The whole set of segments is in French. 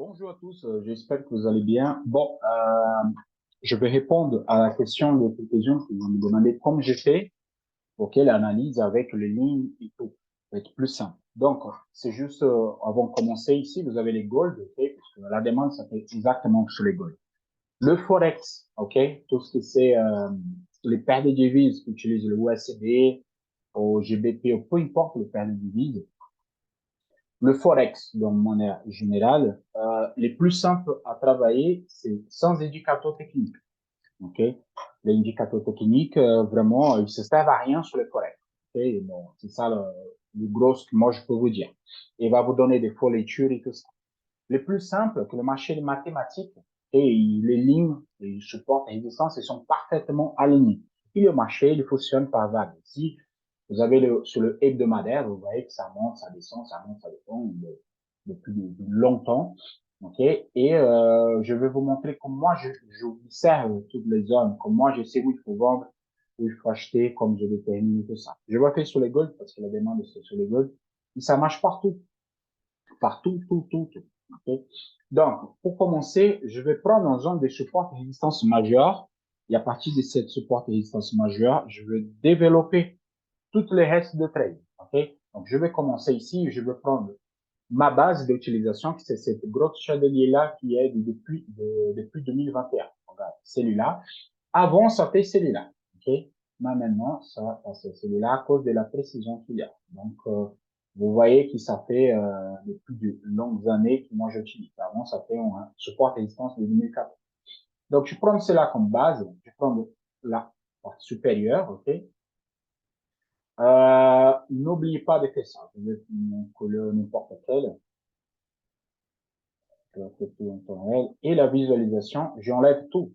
Bonjour à tous, j'espère que vous allez bien. Bon, je vais répondre à la question de quelques-uns qui vont me demander comment j'ai fait pour quelle analyse avec les lignes et tout. Ça va être plus simple. Donc, c'est juste, avant de commencer ici, vous avez les goals, ok, parce que la demande, ça fait exactement sur les goals. Le Forex, ok, tout ce qui c'est les paires de devises qui utilisent le USD, au GBP, ou peu importe les paires de devises, le Forex, de manière générale, les plus simples à travailler, c'est sans indicateur technique. Ok, les indicateurs techniques, vraiment, ils se servent à rien sur le Forex. Ok, bon, c'est ça le gros que moi je peux vous dire. Il va vous donner des fournitures et tout ça. Le plus simple, que le marché des mathématiques et les lignes, les supports et résistances, ils sont parfaitement alignés. Et le marché, il fonctionne par vague. Si vous avez sur le hebdomadaire, vous voyez que ça monte, ça descend, ça monte, ça descend depuis de longtemps. Ok. Et je vais vous montrer comment moi j'observe toutes les zones, comment moi je sais où il faut vendre, où il faut acheter, comme je détermine tout ça. Je vais faire sur les gold parce que la demande c'est sur les gold. Et ça marche partout. Partout, tout. Ok. Donc, pour commencer, je vais prendre en zone des supports et résistance majeure. Et à partir de cette support et résistance majeure, je vais développer toutes les restes de trade. Ok. Donc, je vais commencer ici. Je vais prendre ma base d'utilisation, qui c'est cette grosse chandelier-là qui est depuis 2021. Regarde, celui-là. Avant, ça fait celui-là. OK? Mais maintenant, ça, c'est celui-là à cause de la précision qu'il y a. Donc, vous voyez que ça fait depuis de longues années que moi j'utilise. Avant, ça fait un support résistance de 2014. Donc, je prends cela comme base. Je prends la partie supérieure. OK? N'oubliez pas de faire ça. Je vais mon couleur n'importe quelle. Et la visualisation, j'enlève tout.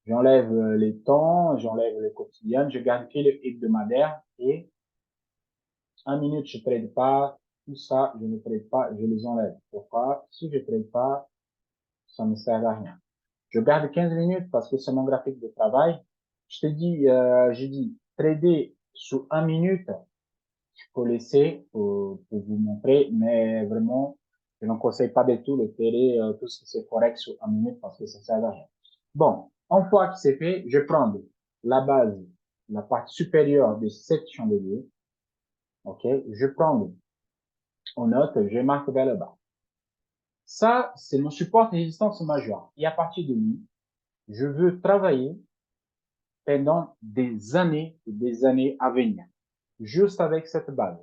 J'enlève les temps, j'enlève les quotidiennes, je garde que le hebdomadaire et 1 minute, je trade pas, tout ça, je ne trade pas, je les enlève. Pourquoi? Si je trade pas, ça ne sert à rien. Je garde 15 minutes parce que c'est mon graphique de travail. Je dis, trader sous 1 minute, je peux laisser pour vous montrer, mais vraiment, je ne conseille pas du tout de trader tout ce qui c'est correct sous 1 minute parce que ça ne sert à rien. Bon, une fois que c'est fait, je prends la base, la partie supérieure de cette chandelier. OK? Je prends en note, je marque vers le bas. Ça, c'est mon support de résistance majeure. Et à partir de lui, je veux travailler pendant des années et des années à venir. Juste avec cette base.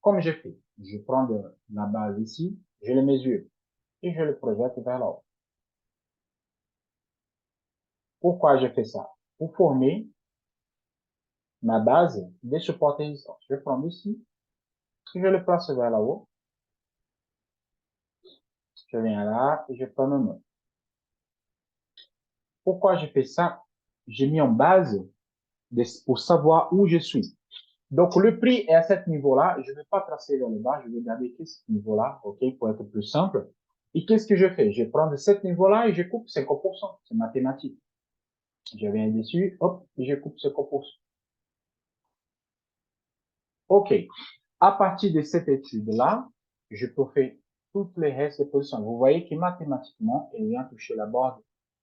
Comme j'ai fait, je prends la base ici, je le mesure et je le projette vers là haut. Pourquoi je fais ça? Pour former ma base des supports et résistances. Je prends ici, je le place vers là haut, je viens là et je prends un autre. Pourquoi je fais ça? J'ai mis en base pour savoir où je suis. Donc, le prix est à ce niveau-là. Je ne vais pas tracer vers le bas. Je vais garder que ce niveau-là, OK, pour être plus simple. Et qu'est-ce que je fais? Je prends de ce niveau-là et je coupe 50%. C'est mathématique. Je viens dessus, hop, et je coupe 50%. OK. À partir de cette étude-là, je peux faire toutes les restes des positions. Vous voyez que mathématiquement, il vient toucher la barre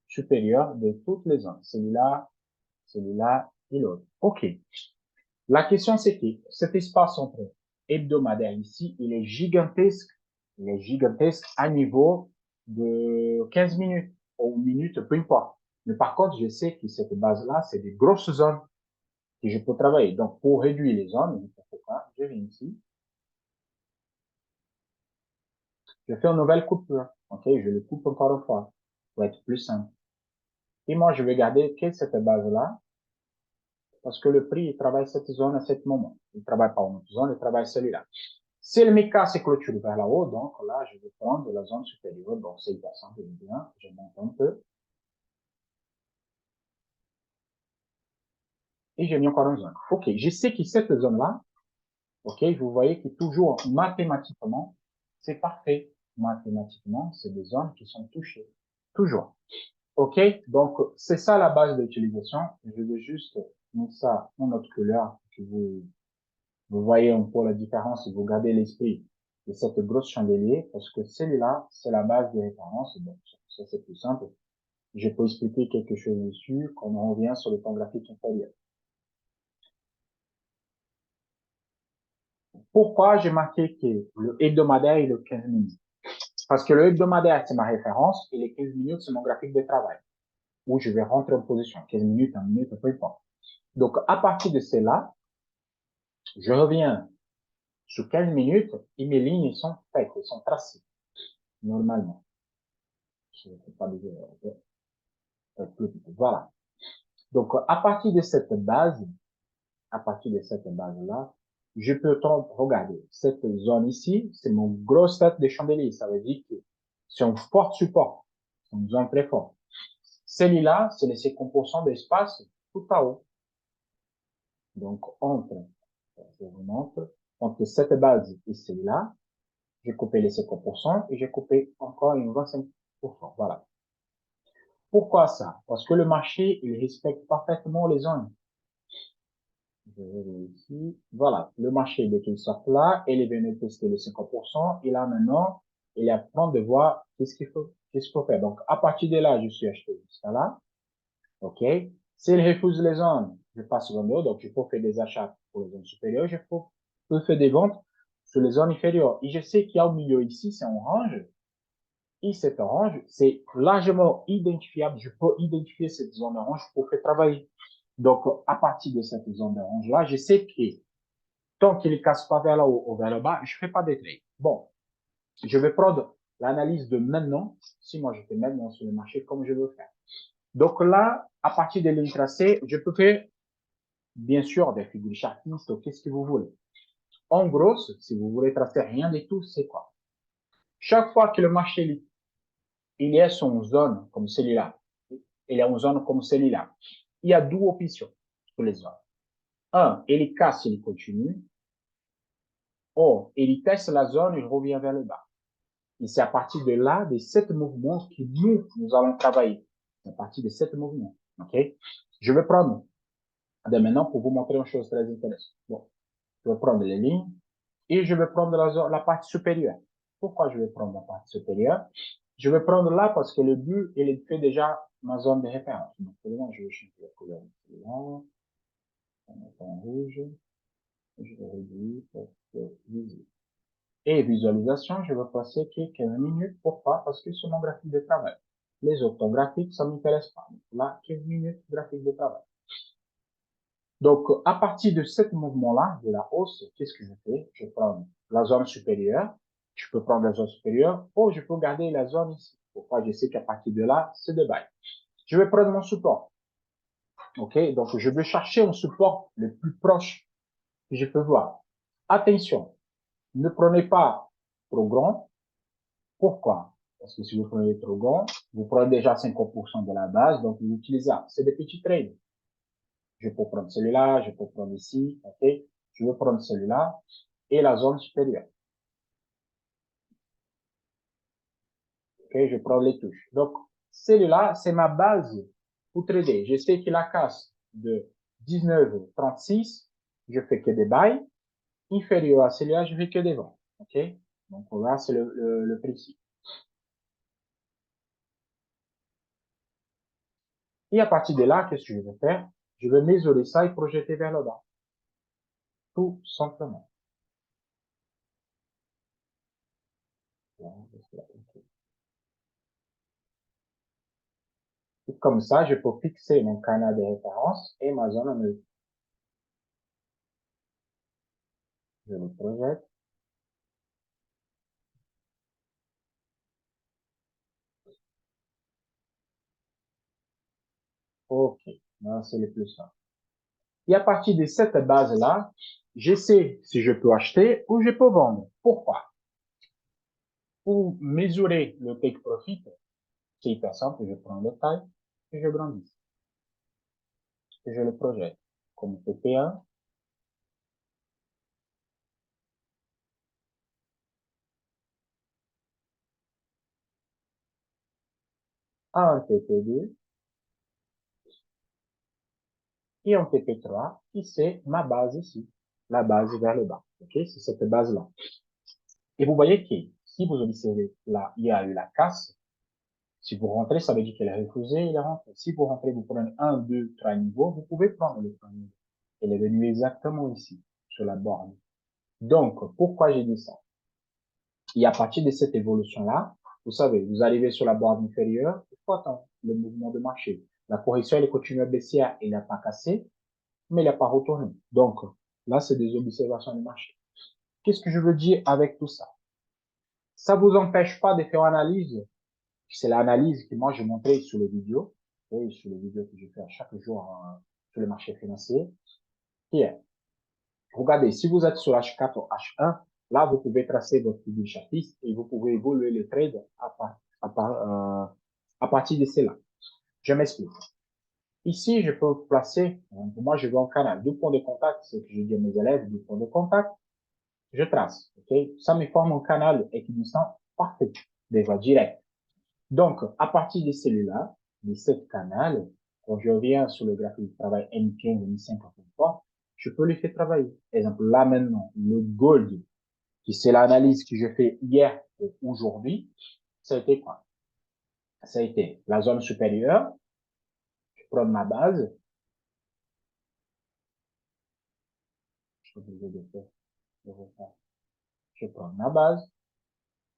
supérieure de toutes les zones. Celui-là et l'autre. OK. La question, c'est que cet espace entre hebdomadaire ici, il est gigantesque. Il est gigantesque à niveau de 15 minutes ou minutes, peu importe. Mais par contre, je sais que cette base-là, c'est des grosses zones que je peux travailler. Donc, pour réduire les zones, je viens ici. Je fais une nouvelle coupure. OK, je le coupe encore une fois pour être plus simple. Et moi, je vais garder que cette base-là parce que le prix, il travaille cette zone à ce moment. Il ne travaille pas une autre zone, il travaille celui-là. Si le MICA se clôture vers là-haut, donc là, je vais prendre la zone supérieure, donc c'est hyper bien, je monte un peu. Et j'ai mis encore une zone. OK, je sais que cette zone-là, OK, vous voyez que toujours mathématiquement, c'est parfait. Mathématiquement, c'est des zones qui sont touchées. Toujours. OK, donc c'est ça la base d'utilisation. Je vais juste mettre ça en autre couleur, que vous voyez un peu la différence, vous gardez l'esprit de cette grosse chandelier, parce que celui-là, c'est la base de référence. Donc, ça, c'est plus simple. Je peux expliquer quelque chose dessus quand on revient sur le temps graphique inférieur. Pourquoi j'ai marqué que le hebdomadaire est le 15 minutes? Parce que le hebdomadaire, c'est ma référence et les 15 minutes, c'est mon graphique de travail où je vais rentrer en position. 15 minutes, 1 minute, peu importe. Donc, à partir de cela, je reviens sur 15 minutes et mes lignes sont faites, elles sont tracées, normalement. Je ne fais pas de voilà. Donc, à partir de cette base-là, je peux regarder cette zone ici, c'est mon gros tête de chandelier. Ça veut dire que c'est un fort support. C'est une zone très forte. Celui-là, c'est les 50% d'espace tout à haut. Donc, je vous montre, entre cette base et celle-là, j'ai coupé les 50% et j'ai coupé encore une 25%. Voilà. Pourquoi ça? Parce que le marché, il respecte parfaitement les zones. Je vais ici. Voilà. Le marché, dès qu'il sort là, il est venu tester les 50%. Et là, maintenant, il est à prendre de voir qu'est-ce qu'il faut faire. Donc, à partir de là, je suis acheté jusqu'à là. OK? S'il refuse les zones, je passe au haut. Donc, je peux faire des achats pour les zones supérieures. Je peux faire des ventes sur les zones inférieures. Et je sais qu'il y a au milieu ici, c'est orange. Et cette orange, c'est largement identifiable. Je peux identifier cette zone orange pour faire travailler. Donc, à partir de cette zone orange-là, je sais que tant qu'il ne casse pas vers là ou vers le bas, je ne fais pas de trade. Bon, je vais prendre l'analyse de maintenant, si moi je fais maintenant sur le marché comme je veux faire. Donc là, à partir des lignes tracées, je peux faire, bien sûr, des figures chartistes, qu'est-ce que vous voulez. En gros, si vous voulez tracer rien du tout, c'est quoi? Chaque fois que le marché il est sur une zone comme celui-là, il est une zone comme celui-là, il y a deux options pour les zones. Un, il casse, il continue. Or, il teste la zone, il revient vers le bas. Et c'est à partir de là, de cet mouvement que nous allons travailler. C'est à partir de cet mouvement. OK? Je vais prendre dès maintenant pour vous montrer une chose très intéressante. Bon, je vais prendre les lignes et je vais prendre la partie supérieure. Pourquoi je vais prendre la partie supérieure? Je vais prendre là parce que le but, il fait déjà ma zone de référence. Donc, je vais changer la couleur. Là, on met en rouge. Je vais réduire pour que visible. Et visualisation, je vais passer quelques minutes. Pourquoi? Parce que c'est mon graphique de travail. Les autres graphiques, ça ne m'intéresse pas. Là, 15 minutes graphique de travail. Donc, à partir de ce mouvement-là, de la hausse, qu'est-ce que je fais? Je prends la zone supérieure. Je peux prendre la zone supérieure ou je peux garder la zone ici. Pourquoi? Je sais qu'à partir de là, c'est de bail. Je vais prendre mon support. OK? Donc, je vais chercher un support le plus proche que je peux voir. Attention, ne prenez pas trop grand. Pourquoi? Parce que si vous prenez trop grand, vous prenez déjà 50% de la base, donc vous utilisez. C'est des petits trades. Je peux prendre celui-là, je peux prendre ici, ok? Je vais prendre celui-là et la zone supérieure. Ok? Je prends les touches. Donc, celui-là, c'est ma base pour trader. Je sais qu'il la casse de 19,36. Je fais que des buys. Inférieur à celui-là, je fais que des ventes. Ok? Donc, là, c'est le principe. Et à partir de là, qu'est-ce que je vais faire? Je vais mesurer ça et projeter vers le bas. Tout simplement. Et comme ça, je peux fixer mon canal de référence et ma zone en neutre. Je le projette. OK. Là, c'est le plus simple. Et à partir de cette base-là, je sais si je peux acheter ou je peux vendre. Pourquoi? Pour mesurer le take profit, c'est hyper simple. Je prends le taille et je grandis. Et je le projette comme TP1. Un TP2 et un TP3 qui c'est ma base ici. La base vers le bas. OK? C'est cette base-là. Et vous voyez que si vous observez là, il y a eu la casse. Si vous rentrez, ça veut dire qu'elle est refusée, il est rentré. Si vous rentrez, vous prenez 1, 2, 3 niveaux, vous pouvez prendre le premier niveau. Elle est venue exactement ici, sur la borne. Donc, pourquoi j'ai dit ça? Et à partir de cette évolution-là, vous savez, vous arrivez sur la borne inférieure, il faut attendre le mouvement de marché. La correction, elle est continue à baisser, elle n'a pas cassé, mais elle n'a pas retourné. Donc, là, c'est des observations du marché. Qu'est-ce que je veux dire avec tout ça? Ça vous empêche pas de faire analyse. C'est l'analyse que moi, je montrais sur les vidéos, et sur les vidéos que je fais chaque jour sur le marché financier. Et, regardez, si vous êtes sur H4 ou H1, là, vous pouvez tracer votre fil chapitre et vous pouvez évoluer le trade à partir de cela. Je m'explique. Ici, je peux placer, moi, je vais en canal. Deux points de contact, c'est ce que je dis à mes élèves, deux points de contact. Je trace, ok? Ça me forme un canal équidistant parfait, déjà direct. Donc, à partir de celui-là, de cette canal, quand je reviens sur le graphique de travail M15, M5, je peux le faire travailler. Exemple, là maintenant, le gold, qui c'est l'analyse que je fais hier ou aujourd'hui, ça a été quoi? Ça a été la zone supérieure, je prends ma base, je prends ma base,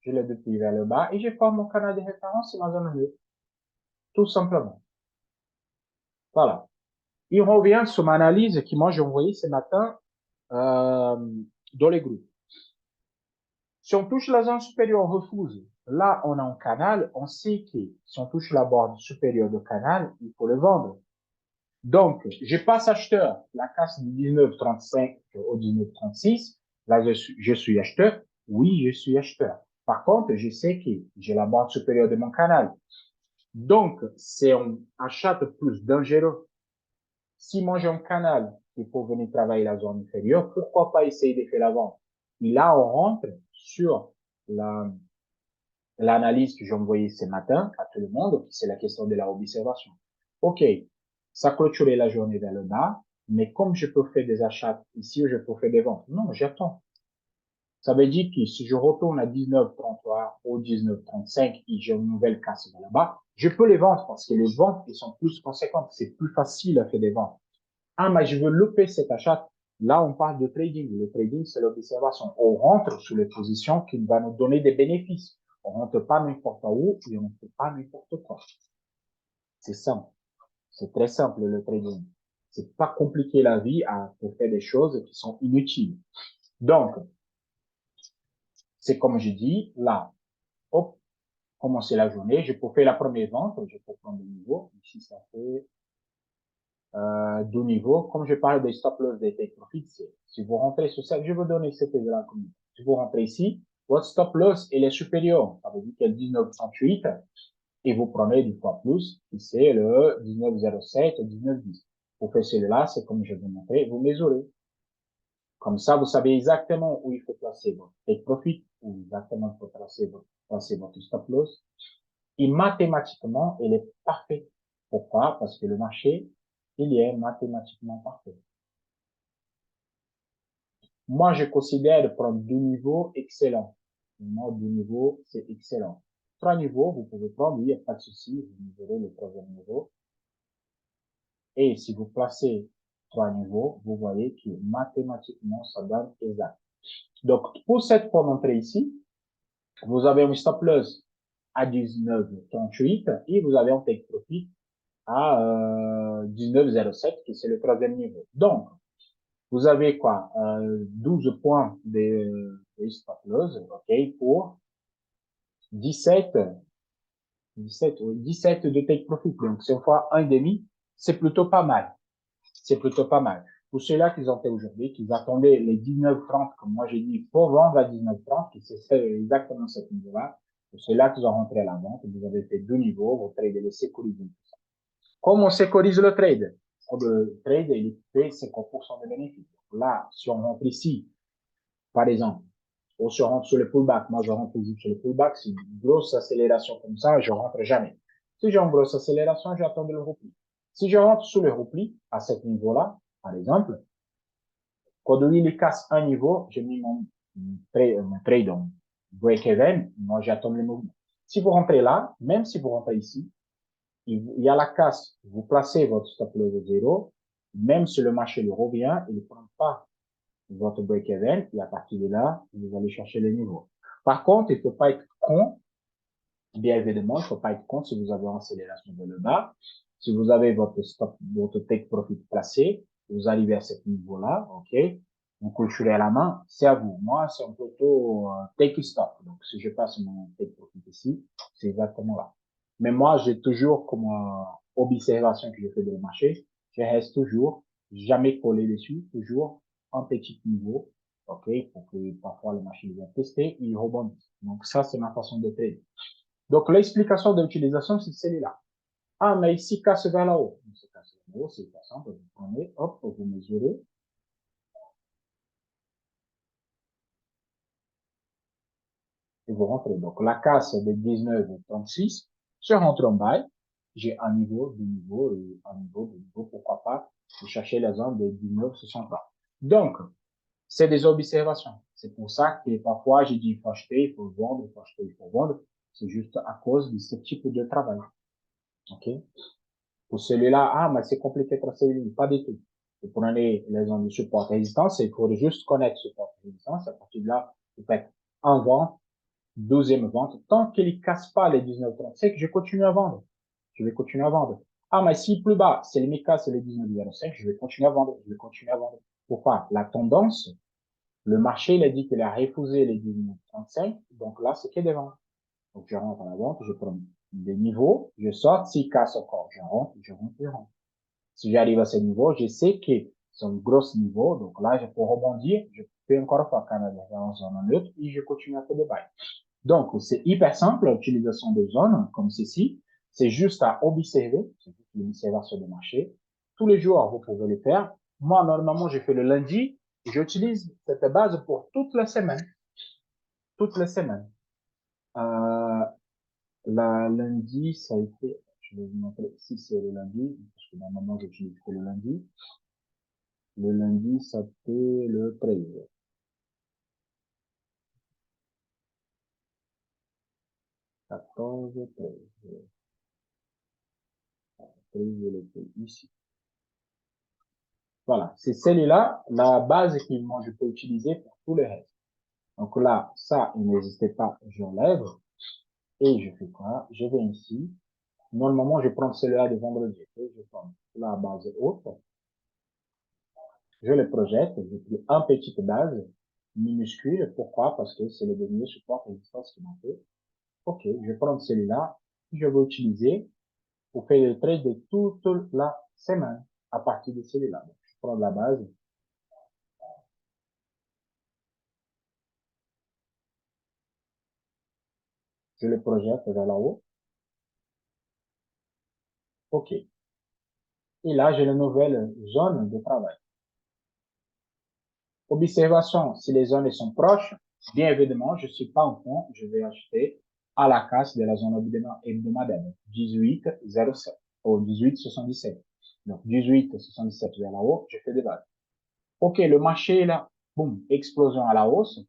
je le déplie vers le bas et je forme mon canal de référence sur ma zone bleue. Tout simplement. Voilà. Il revient sur ma analyse que moi j'ai envoyée ce matin dans les groupes. Si on touche la zone supérieure, on refuse. Là, on a un canal, on sait que si on touche la borne supérieure du canal, il faut le vendre. Donc, je passe acheteur, la casse du 19,35 au 19,36. Là, je suis acheteur. Oui, je suis acheteur. Par contre, je sais que j'ai la borne supérieure de mon canal. Donc, c'est un achat plus dangereux. Si moi j'ai un canal il faut venir travailler la zone inférieure, pourquoi pas essayer de faire la vente? Et là, on rentre sur l'analyse que j'ai envoyée ce matin à tout le monde, c'est la question de la observation. OK, ça clôturait la journée vers le bas, mais comme je peux faire des achats ici, je peux faire des ventes. Non, j'attends. Ça veut dire que si je retourne à 19,33 ou 19,35 et j'ai une nouvelle casse vers le bas, je peux les vendre parce que les ventes, elles sont plus conséquentes. C'est plus facile à faire des ventes. Ah, mais je veux louper cet achat. Là, on parle de trading. Le trading, c'est l'observation. On rentre sur les positions qui vont nous donner des bénéfices. On rentre pas n'importe où et on ne fait pas n'importe quoi. C'est simple. C'est très simple, le trading. C'est pas compliqué la vie pour faire des choses qui sont inutiles. Donc, c'est comme je dis, là, hop, commencer la journée, je peux faire la première vente, je peux prendre le niveau. Ici, ça fait de niveau, comme je parle des stop loss, des take profit, si vous rentrez sur ça, je vais donner cet exemple. Si vous rentrez ici, votre stop loss, il est supérieur. Ça veut dire qu'il est 19,38 et vous prenez du fois plus, qui c'est le 19,07 et 19,10. Vous faites celui-là, c'est comme je vais vous montrer, vous mesurez. Comme ça, vous savez exactement où il faut placer votre take profit, où exactement il faut placer votre stop loss. Et mathématiquement, il est parfait. Pourquoi? Parce que le marché, il est mathématiquement parfait. Moi, je considère de prendre deux niveaux excellents. Moi, deux niveaux, c'est excellent. Trois niveaux, vous pouvez prendre, il n'y a pas de souci, vous verrez le troisième niveau. Et si vous placez trois niveaux, vous voyez que mathématiquement, ça donne exact. Donc, pour cette entrée ici, vous avez un stop loss à 19,38 et vous avez un take profit à 19,07 qui c'est le troisième niveau. Donc, vous avez quoi 12 points de stop loss, ok, pour 17, 17 de take profit. Donc, c'est fois 1,5, c'est plutôt pas mal. C'est plutôt pas mal. Pour ceux-là qu'ils ont fait aujourd'hui, qu'ils attendaient les 19,30, comme moi j'ai dit, il faut vendre à 19,30, qui c'est exactement ce niveau-là. Pour ceux-là qu'ils ont rentré à la vente, vous avez fait deux niveaux, votre trade est sécurisé. Comment on sécurise le trade? Le trade, il fait 50% de bénéfices. Là, si on rentre ici, par exemple, on se rentre sur le pullback. Moi, je rentre toujours sur le pullback. C'est une grosse accélération comme ça, je rentre jamais. Si j'ai une grosse accélération, j'attends le repli. Si je rentre sur le repli, à ce niveau-là, par exemple, quand il casse un niveau, j'ai mis mon trade break-even, moi, j'attends les mouvements. Si vous rentrez là, même si vous rentrez ici, il y a la casse, vous placez votre stop loss de 0, même si le marché le revient, il ne prend pas votre break-even, et à partir de là, vous allez chercher les niveaux. Par contre, il ne faut pas être con, bien évidemment, il ne faut pas être con si vous avez une accélération vers le bas. Si vous avez votre stop, votre take profit placé, vous arrivez à ce niveau-là, ok, vous clôturez à la main, c'est à vous. Moi, c'est un plutôt take stop. Donc, si je passe mon take profit ici, c'est exactement là. Mais moi, j'ai toujours comme observation que je fais dans le marché, je reste toujours jamais collé dessus, toujours un petit niveau, ok, pour que parfois le marché va tester, il rebondit. Donc, ça, c'est ma façon de trader. Donc, l'explication de l'utilisation, c'est celle-là. Ah, mais ici, casse vers la haut. C'est casse vers la haut, c'est pas simple. Vous prenez, hop, vous mesurez, et vous rentrez. Donc, la casse de 19 et 36, je rentre en bail. J'ai un niveau, deux niveaux, et un niveau, deux niveaux, pourquoi pas, je chercher la zone de 19, 63. Donc, c'est des observations. C'est pour ça que parfois, j'ai dit, il faut acheter, il faut vendre, il faut acheter, il faut vendre. C'est juste à cause de ce type de travail. OK? Pour celui-là, ah, mais c'est compliqué de tracer les lignes. Pas du tout. Vous prenez les zones de support résistance, et il faut juste connaître support résistance. À partir de là, vous faites un vente, deuxième vente. Tant qu'il ne casse pas les 19,35, je continue à vendre. Je vais continuer à vendre. Ah, mais si plus bas, c'est les casse les 19,05, je vais continuer à vendre. Je vais continuer à vendre. Pourquoi? La tendance, le marché, il a dit qu'il a refusé les 19,35. Donc là, c'est que des ventes. Donc, je rentre à la vente, je prends des niveaux, je sors, s'il casse encore, je rentre, je rentre, je rentre. Si j'arrive à ce niveau, je sais que c'est un gros niveau, donc là, je peux rebondir, je peux encore faire Canada en zone neutre et je continue à faire des bails. Donc, c'est hyper simple, l'utilisation des zones comme ceci. C'est juste à observer, c'est juste une observation de marché. Tous les jours, vous pouvez le faire. Moi, normalement, je fais le lundi. J'utilise cette base pour toute la semaine. Toute la semaine. Euh, la lundi, ça a été, je vais vous montrer si c'est le lundi, parce que normalement, j'utilise que le lundi. Le lundi, ça fait le 13. 14, 13. 13, le 13, ici. Voilà, c'est celle-là, la base que moi je peux utiliser pour tout le reste. Donc là, ça, il n'existait pas, j'enlève. Et je fais quoi? Je vais ici. Normalement, je prends celui-là de vendredi. Je prends la base haute. Je le projette. Je prends un petite base minuscule. Pourquoi? Parce que c'est le dernier support résistance qui m'a fait. OK, je prends celui-là. Je vais utiliser pour faire le trade de toute la semaine à partir de celui-là. Je prends la base. Je le projette vers là-haut. OK. Et là, j'ai une nouvelle zone de travail. Observation, si les zones sont proches, bien évidemment, je suis pas en fond, je vais acheter à la casse de la zone hebdomadaire, 18,07 ou 18,77. Donc, 18,77 vers la haut, je fais des bases. OK, le marché est là, boum, explosion à la hausse,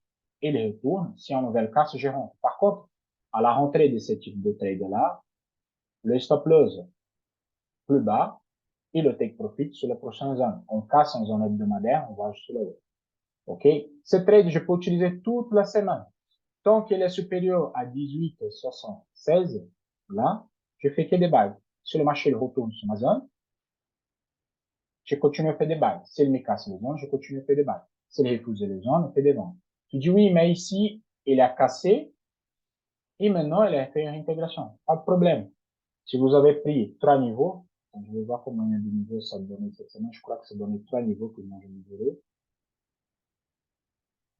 il retourne. Si on nouvelle casse, je rentre. Par contre, à la rentrée de ce type de trade-là, le stop loss plus bas et le take profit sur les prochaines zones. On casse en zone hebdomadaire, on va acheter le haut. OK? Ce trade, je peux utiliser toute la semaine. Tant qu'il est supérieur à 18,76, là, je fais que des bails. Si le marché retourne sur ma zone, je continue à faire des bails. S'il me casse les zones, je continue à faire des bails. S'il refuse les zones, je fais des ventes. Tu dis oui, mais ici, il a cassé et maintenant, il a fait une intégration. Pas de problème. Si vous avez pris 3 niveaux, je vais voir combien de niveaux ça donne cette semaine. Je crois que ça donne 3 niveaux que moi je mesurais.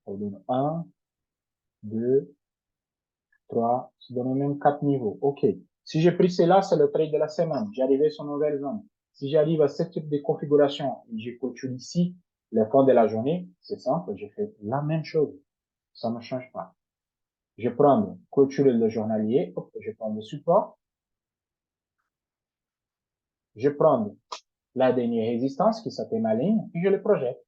Ça donne 1, 2, 3, ça donne même 4 niveaux. OK. Si j'ai pris cela, c'est le trade de la semaine. J'arrivais sur une nouvelle zone. Si j'arrive à ce type de configuration, j'ai clôturé ici le fond de la journée, c'est simple, je fais la même chose. Ça ne change pas. Je prends clôturer le journalier, hop, je prends le support, je prends la dernière résistance qui s'appelle ma ligne et je le projette.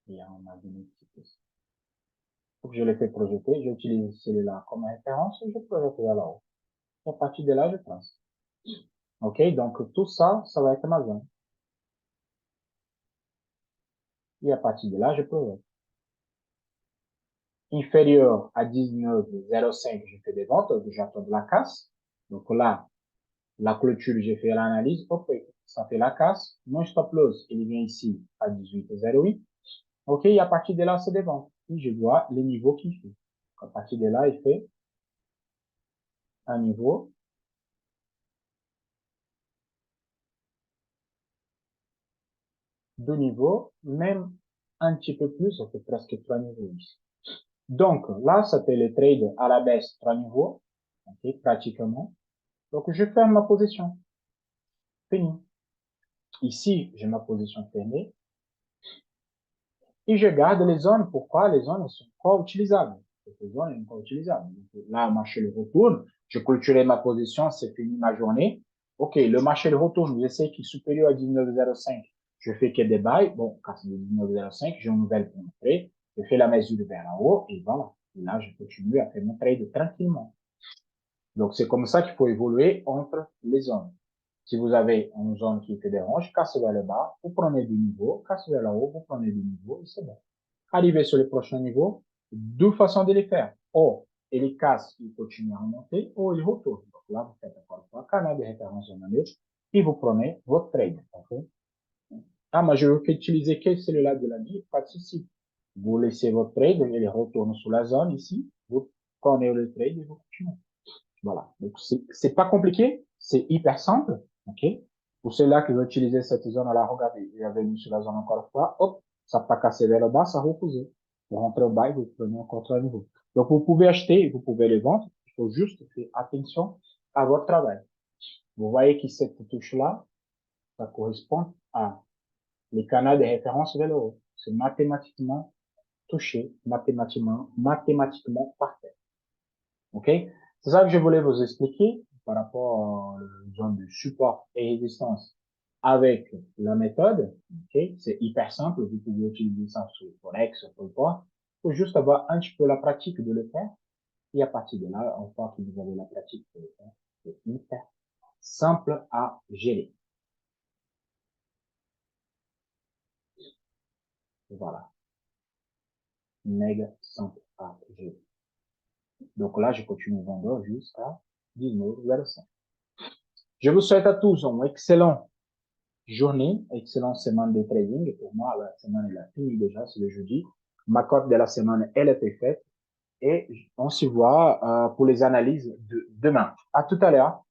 Et on a donné ici. Donc, je l'ai fait projeter, j'utilise celui-là comme référence et je projette vers là-haut. À partir de là, je trace. OK? Donc, tout ça, ça va être ma zone. Et à partir de là, je projette. Inférieur à 19,05, je fais des ventes, j'attends de la casse. Donc là, la clôture, j'ai fait l'analyse, ok, ça fait la casse. Mon stop loss, il vient ici à 18,08. OK, et à partir de là, c'est des ventes. Et je vois les niveaux qu'il fait. À partir de là, il fait un niveau, deux niveaux, même un petit peu plus, ça fait presque trois niveaux ici. Donc, là, ça fait le trade à la baisse, trois niveaux, ok, pratiquement. Donc, je ferme ma position. Fini. Ici, j'ai ma position fermée. Et je garde les zones. Pourquoi? Les zones sont encore utilisables. Les zones sont encore utilisables. Donc, là, le marché le retourne. Je clôturais ma position. C'est fini ma journée. OK, le marché le retourne. Je sais qu'il est supérieur à 19,05. Je fais que des bails. Bon, quand c'est 19,05, j'ai une nouvelle pour montrer. Je fais la mesure vers en haut et voilà. Et là, je continue à faire mon trade tranquillement. Donc, c'est comme ça qu'il faut évoluer entre les zones. Si vous avez une zone qui fait des ronges, cassez vers le bas, vous prenez du niveau, cassez vers le haut, vous prenez du niveau, et c'est bon. Arrivez sur le prochain niveau, deux façons de les faire. Ou il casse, il continue à remonter, ou il retourne. Donc là, vous faites encore une fois canal de référence journalier, et vous prenez votre trade. Okay? Ah, moi, je veux qu'utiliser que celui-là de la nuit, pas de souci. Vous laissez votre trade, il retourne sur la zone ici, vous prenez le trade et vous continuez. Voilà. Donc, c'est pas compliqué, c'est hyper simple, ok? Pour ceux-là qui veulent utiliser cette zone-là, regardez, il y avait mis sur la zone encore une fois, hop, ça pas cassé vers le bas, ça repoussé. Vous rentrez au bas et vous prenez encore un niveau. Donc, vous pouvez acheter, vous pouvez les vendre. Il faut juste faire attention à votre travail. Vous voyez que cette touche-là, ça correspond à les canaux de référence vers le haut. C'est mathématiquement touché, mathématiquement parfait. OK? C'est ça que je voulais vous expliquer par rapport à la zone de support et résistance avec la méthode. OK? C'est hyper simple. Vous pouvez utiliser ça sur Forex, sur peu importe. Il faut juste avoir un petit peu la pratique de le faire. Et à partir de là, une fois que vous avez la pratique de le faire, c'est hyper simple à gérer. Voilà. Méga simple à gérer. Donc là, je continue vendre jusqu'à 19,05. Je vous souhaite à tous un excellent journée, excellente semaine de trading. Pour moi, la semaine, elle a fini déjà, c'est le jeudi. Ma cote de la semaine, elle était faite. Et on se voit pour les analyses de demain. À tout à l'heure.